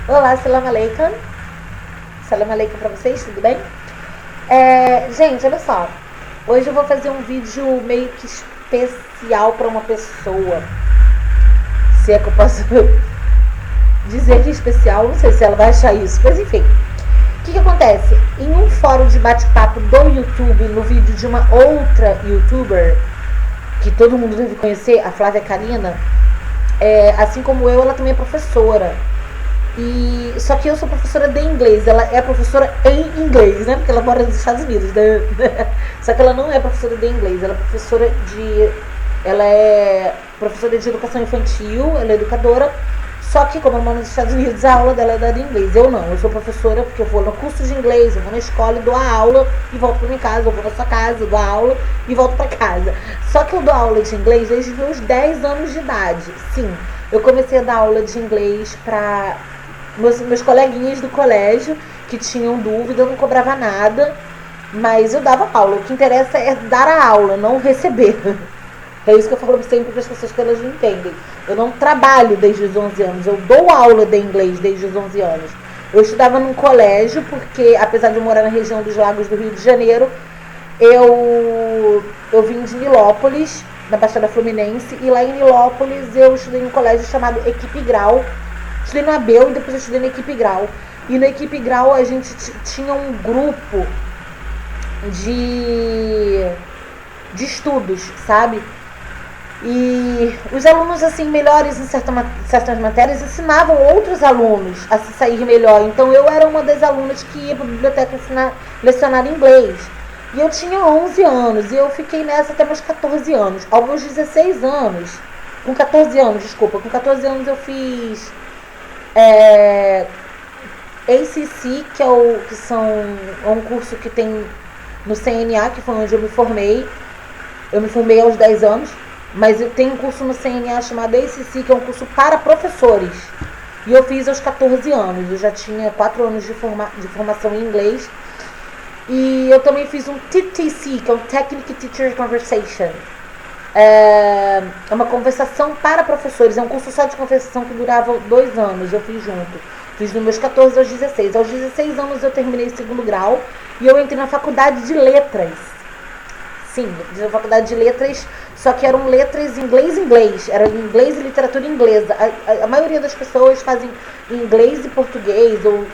Olá, salam aleikum. Salam aleikum pra vocês, tudo bem? Gente, olha só. Hoje eu vou fazer um vídeo meio que especial pra uma pessoa. Se é que eu posso dizer que é especial, não sei se ela vai achar isso, mas enfim. O que acontece? Em um fórum de bate-papo do YouTube, no vídeo de uma outra youtuber, que todo mundo deve conhecer, a Flávia Karina, assim como eu, ela também é professora. Só que eu sou professora de inglês, ela é professora em inglês, né? Porque ela mora nos Estados Unidos, né? Só que ela não é professora de inglês, ela é professora de educação infantil, ela é educadora. Só que como ela mora nos Estados Unidos, a aula dela é dada em inglês. Eu não, eu sou professora porque eu vou no curso de inglês, eu vou na escola e dou a aula e volto pra minha casa, eu vou na sua casa, eu dou a aula e volto pra casa. Só que eu dou aula de inglês desde os meus 10 anos de idade. Sim, eu comecei a dar aula de inglês pra meus coleguinhas do colégio que tinham dúvida, eu não cobrava nada, mas eu dava aula. O que interessa é dar a aula, não receber. É isso que eu falo sempre para as pessoas que elas não entendem. Eu não trabalho desde os 11 anos, eu dou aula de inglês desde os 11 anos. Eu estudava num colégio porque, apesar de eu morar na região dos Lagos do Rio de Janeiro, eu vim de Nilópolis, na Baixada Fluminense, e lá em Nilópolis eu estudei num colégio chamado Equipe Grau. Estudei no Abel e depois eu estudei na Equipe Grau. E na Equipe Grau a gente tinha um grupo de estudos, sabe? E os alunos, assim, melhores em certas matérias ensinavam outros alunos a se sair melhor. Então eu era uma das alunas que ia para a biblioteca lecionar inglês. E eu tinha 11 anos e eu fiquei nessa até meus 14 anos. Aos meus 16 anos, com 14 anos eu fiz ACC, que é um curso que tem no CNA, que foi onde eu me formei. Eu me formei aos 10 anos, mas eu tenho um curso no CNA chamado ACC, que é um curso para professores. E eu fiz aos 14 anos. Eu já tinha 4 anos de formação em inglês. E eu também fiz um TTC, que é um Technical Teacher Conversation. É uma conversação para professores. É um curso só de conversação que durava 2 anos. Eu fiz junto. Fiz dos meus 14 aos 16. Aos 16 anos eu terminei o segundo grau e eu entrei na faculdade de letras. Sim, eu fiz a faculdade de letras, só que eram letras inglês. Era inglês e literatura inglesa. A maioria das pessoas fazem inglês e português, ou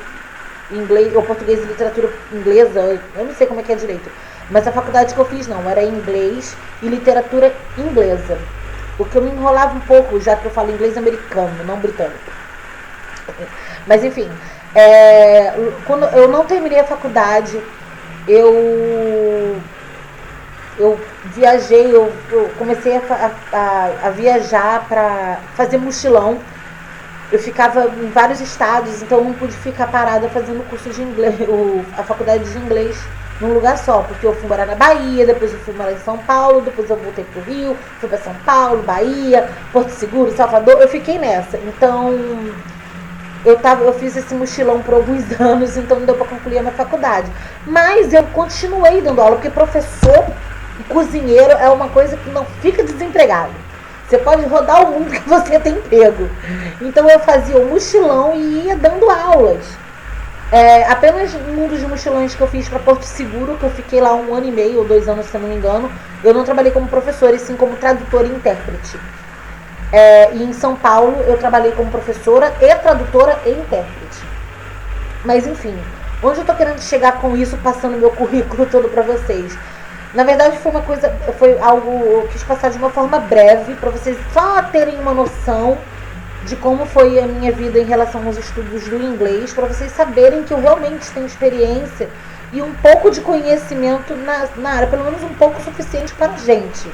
português e literatura inglesa. Eu não sei como é que é direito. Mas a faculdade que eu fiz não, era inglês e literatura inglesa. Porque eu me enrolava um pouco, já que eu falo inglês americano, não britânico. Mas enfim, quando eu não terminei a faculdade, eu viajei, eu comecei a viajar para fazer mochilão. Eu ficava em vários estados, então eu não pude ficar parada fazendo o curso de inglês, a faculdade de inglês num lugar só, porque eu fui morar na Bahia, depois eu fui morar em São Paulo, depois eu voltei pro Rio, fui para São Paulo, Bahia, Porto Seguro, Salvador, eu fiquei nessa. Então eu fiz esse mochilão por alguns anos, então não deu para concluir a minha faculdade. Mas eu continuei dando aula, porque professor e cozinheiro é uma coisa que não fica desempregado. Você pode rodar o mundo que você tem emprego. Então eu fazia o mochilão e ia dando aulas. Apenas um dos mochilões que eu fiz para Porto Seguro, que eu fiquei lá 1 ano e meio ou 2 anos, se eu não me engano, eu não trabalhei como professora, e sim como tradutora e intérprete. E em São Paulo eu trabalhei como professora e tradutora e intérprete. Mas enfim, onde eu tô querendo chegar com isso, passando meu currículo todo para vocês? Na verdade foi algo eu quis passar de uma forma breve, para vocês só terem uma noção de como foi a minha vida em relação aos estudos do inglês, para vocês saberem que eu realmente tenho experiência e um pouco de conhecimento na área, pelo menos um pouco suficiente para a gente.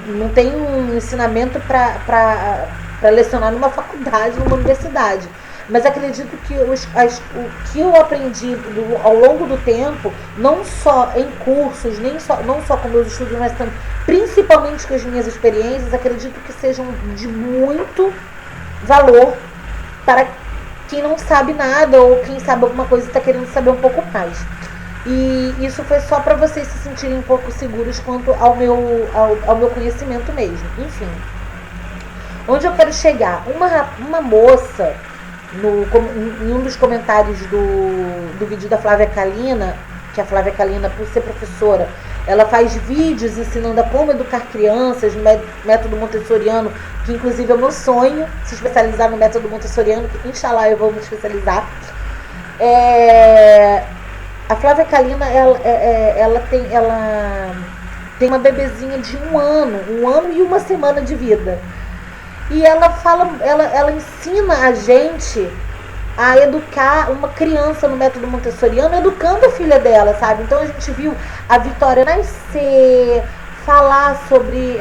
Não tem um ensinamento para lecionar numa faculdade, numa universidade. Mas acredito que o que eu aprendi ao longo do tempo, não só em cursos, não só com meus estudos, mas também, principalmente com as minhas experiências, acredito que sejam de muito valor para quem não sabe nada ou quem sabe alguma coisa e está querendo saber um pouco mais. E isso foi só para vocês se sentirem um pouco seguros quanto ao meu conhecimento mesmo. Enfim, onde eu quero chegar? Uma moça em um dos comentários do vídeo da Flávia Kalina, que a Flávia Kalina, por ser professora, ela faz vídeos ensinando a como educar crianças, método montessoriano, que inclusive é o meu sonho, se especializar no método montessoriano, que inshallah eu vou me especializar. A Flávia Kalina, ela tem uma bebezinha de 1 ano e 1 semana de vida. E ela ensina a gente a educar uma criança no método montessoriano, educando a filha dela, sabe? Então a gente viu a Vitória nascer,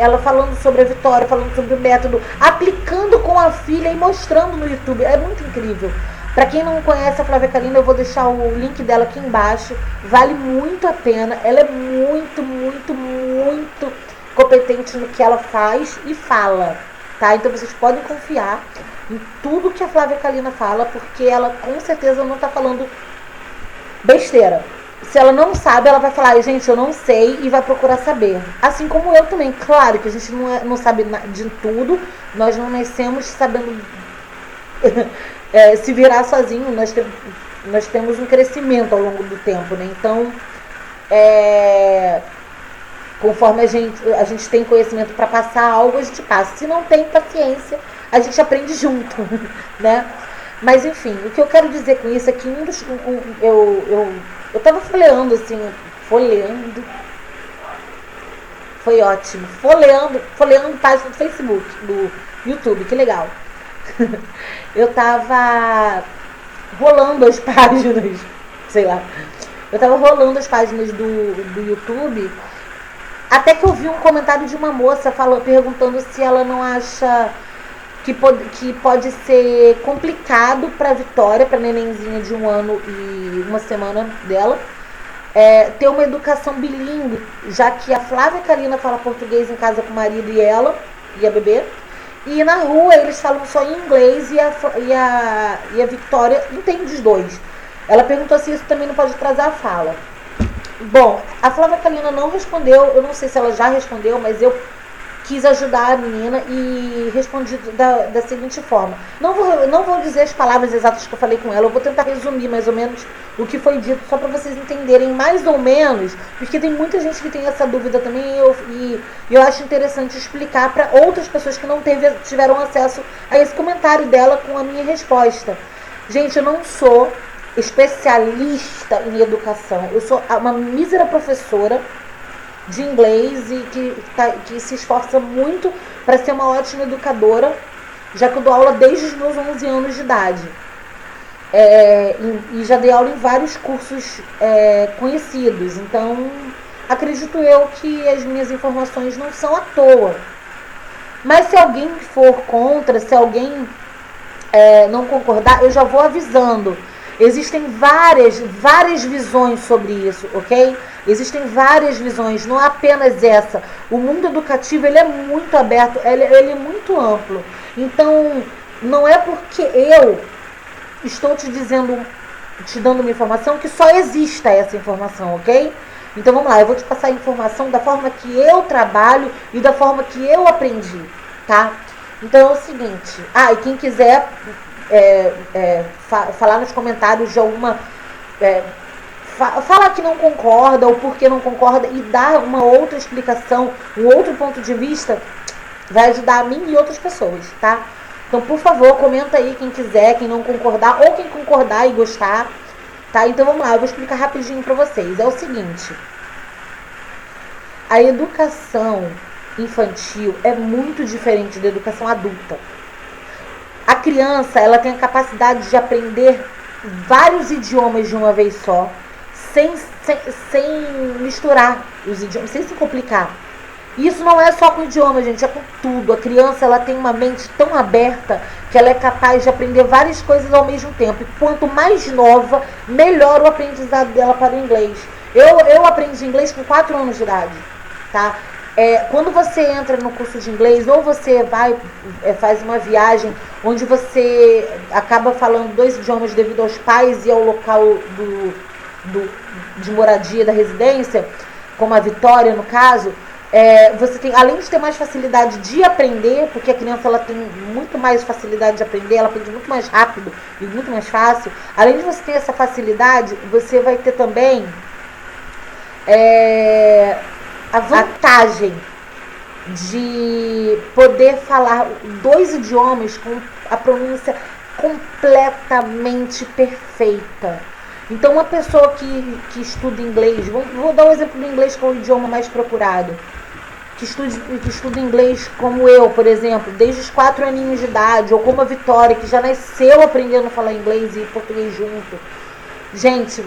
ela falando sobre a Vitória, falando sobre o método, aplicando com a filha e mostrando no YouTube. É muito incrível. Para quem não conhece a Flávia Kalina, eu vou deixar o link dela aqui embaixo. Vale muito a pena. Ela é muito, muito, muito competente no que ela faz e fala, tá? Então vocês podem confiar em tudo que a Flávia Kalina fala, porque ela com certeza não está falando besteira. Se ela não sabe, ela vai falar, gente, eu não sei, e vai procurar saber. Assim como eu também. Claro que a gente não sabe de tudo, nós não nascemos sabendo se virar sozinho, nós temos um crescimento ao longo do tempo, né? Então, conforme a gente tem conhecimento para passar algo, a gente passa. Se não tem paciência, a gente aprende junto, né? Mas enfim, o que eu quero dizer com isso é que eu tava folheando, foi ótimo, folheando página do Facebook, do YouTube, que legal. Eu tava rolando as páginas, sei lá, eu tava rolando as páginas do YouTube, até que eu vi um comentário de uma moça perguntando se ela não acha que pode ser complicado para Vitória, para nenenzinha de 1 ano e 1 semana dela, ter uma educação bilíngue, já que a Flávia Kalina fala português em casa com o marido e ela, e a bebê, e na rua eles falam só em inglês, e a Vitória entende os dois. Ela perguntou se isso também não pode atrasar a fala. Bom, a Flávia Kalina não respondeu, eu não sei se ela já respondeu, mas eu quis ajudar a menina e respondi da seguinte forma. Não vou dizer as palavras exatas que eu falei com ela, eu vou tentar resumir mais ou menos o que foi dito, só para vocês entenderem mais ou menos, porque tem muita gente que tem essa dúvida também, e eu acho interessante explicar para outras pessoas que não tiveram acesso a esse comentário dela com a minha resposta. Gente, eu não sou especialista em educação, eu sou uma mísera professora de inglês e que se esforça muito para ser uma ótima educadora, já que eu dou aula desde os meus 11 anos de idade. E já dei aula em vários cursos conhecidos. Então, acredito eu que as minhas informações não são à toa. Mas se alguém for contra, se alguém não concordar, eu já vou avisando. Existem várias visões sobre isso, ok? Existem várias visões, não é apenas essa. O mundo educativo, ele é muito aberto, ele é muito amplo. Então, não é porque eu estou te dando uma informação que só exista essa informação, ok? Então, vamos lá, eu vou te passar a informação da forma que eu trabalho e da forma que eu aprendi, tá? Então, é o seguinte, e quem quiser falar nos comentários de alguma... falar que não concorda ou por que não concorda e dar uma outra explicação, um outro ponto de vista, vai ajudar a mim e outras pessoas, tá? Então, por favor, comenta aí quem quiser, quem não concordar ou quem concordar e gostar, tá? Então, vamos lá, eu vou explicar rapidinho pra vocês. É o seguinte, a educação infantil é muito diferente da educação adulta. A criança, ela tem a capacidade de aprender vários idiomas de uma vez só, sem misturar os idiomas, sem se complicar. Isso não é só com idioma, gente, é com tudo. A criança, ela tem uma mente tão aberta que ela é capaz de aprender várias coisas ao mesmo tempo. E quanto mais nova, melhor o aprendizado dela para o inglês. Eu aprendi inglês com 4 anos de idade, tá? Quando você entra no curso de inglês, ou você faz uma viagem onde você acaba falando 2 idiomas devido aos pais e ao local de moradia da residência, como a Vitória no caso, Você tem, além de ter mais facilidade de aprender, porque a criança ela tem muito mais facilidade de aprender, ela aprende muito mais rápido e muito mais fácil. Além de você ter essa facilidade, você vai ter também a vantagem de poder falar 2 idiomas com a pronúncia completamente perfeita. Então, uma pessoa que estuda inglês, vou dar um exemplo do inglês, que é o idioma mais procurado, que estuda inglês como eu, por exemplo, desde os 4 aninhos de idade, ou como a Vitória, que já nasceu aprendendo a falar inglês e português junto. Gente,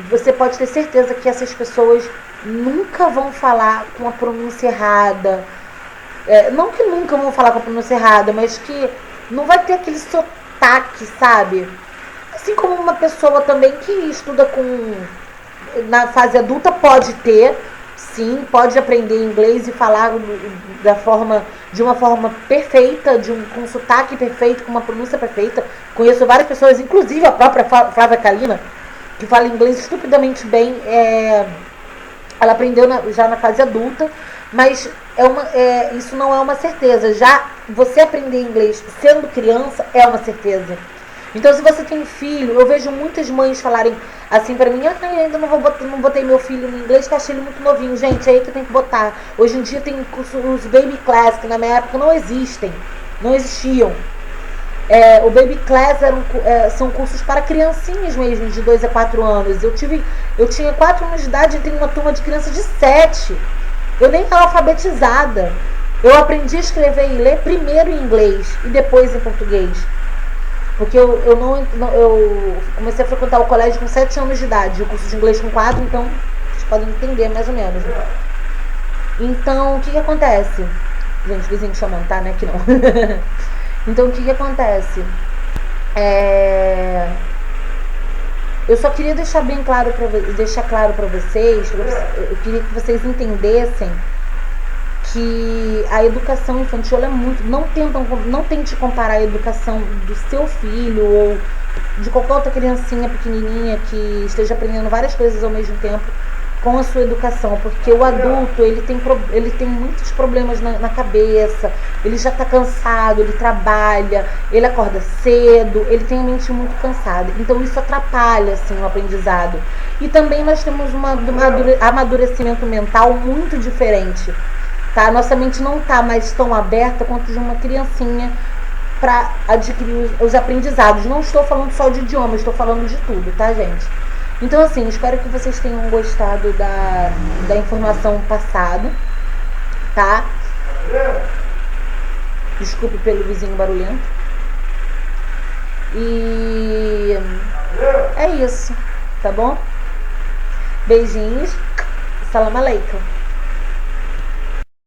você pode ter certeza que essas pessoas nunca vão falar com a pronúncia errada. Não que nunca vão falar com a pronúncia errada, mas que não vai ter aquele sotaque, sabe? Assim como uma pessoa também que estuda na fase adulta pode ter, sim, pode aprender inglês e falar de uma forma perfeita, com um sotaque perfeito, com uma pronúncia perfeita. Conheço várias pessoas, inclusive a própria Flávia Kalina, que fala inglês estupidamente bem. Ela aprendeu já na fase adulta, mas isso não é uma certeza. Já você aprender inglês sendo criança é uma certeza. Então, se você tem filho, eu vejo muitas mães falarem assim pra mim: ainda não botei meu filho no inglês, que achei ele muito novinho. Gente, é aí que tem que botar. Hoje em dia tem os baby class, que na minha época não existiam. O baby class são cursos para criancinhas mesmo, de 2 a 4 anos. Eu tinha 4 anos de idade e tenho uma turma de criança de 7. Eu nem estava alfabetizada. Eu aprendi a escrever e ler primeiro em inglês e depois em português. Porque eu comecei a frequentar o colégio com 7 anos de idade, o curso de inglês com 4, então vocês podem entender mais ou menos. Então, o que acontece? Gente, o vizinho chamando, tá? Né? Que não. Então, o que acontece? Eu só queria deixar claro para vocês, eu queria que vocês entendessem que a educação infantil é muito... Não tente comparar a educação do seu filho ou de qualquer outra criancinha pequenininha que esteja aprendendo várias coisas ao mesmo tempo com a sua educação, porque o adulto ele tem muitos problemas na cabeça, ele já está cansado, ele trabalha, ele acorda cedo, ele tem a mente muito cansada, então isso atrapalha assim, o aprendizado. E também nós temos um amadurecimento mental muito diferente, tá? Nossa mente não está mais tão aberta quanto de uma criancinha para adquirir os aprendizados. Não estou falando só de idioma, estou falando de tudo, tá, gente? Então, assim, espero que vocês tenham gostado da informação passada, tá? Desculpe pelo vizinho barulhento. E é isso, tá bom? Beijinhos. Salam aleikum.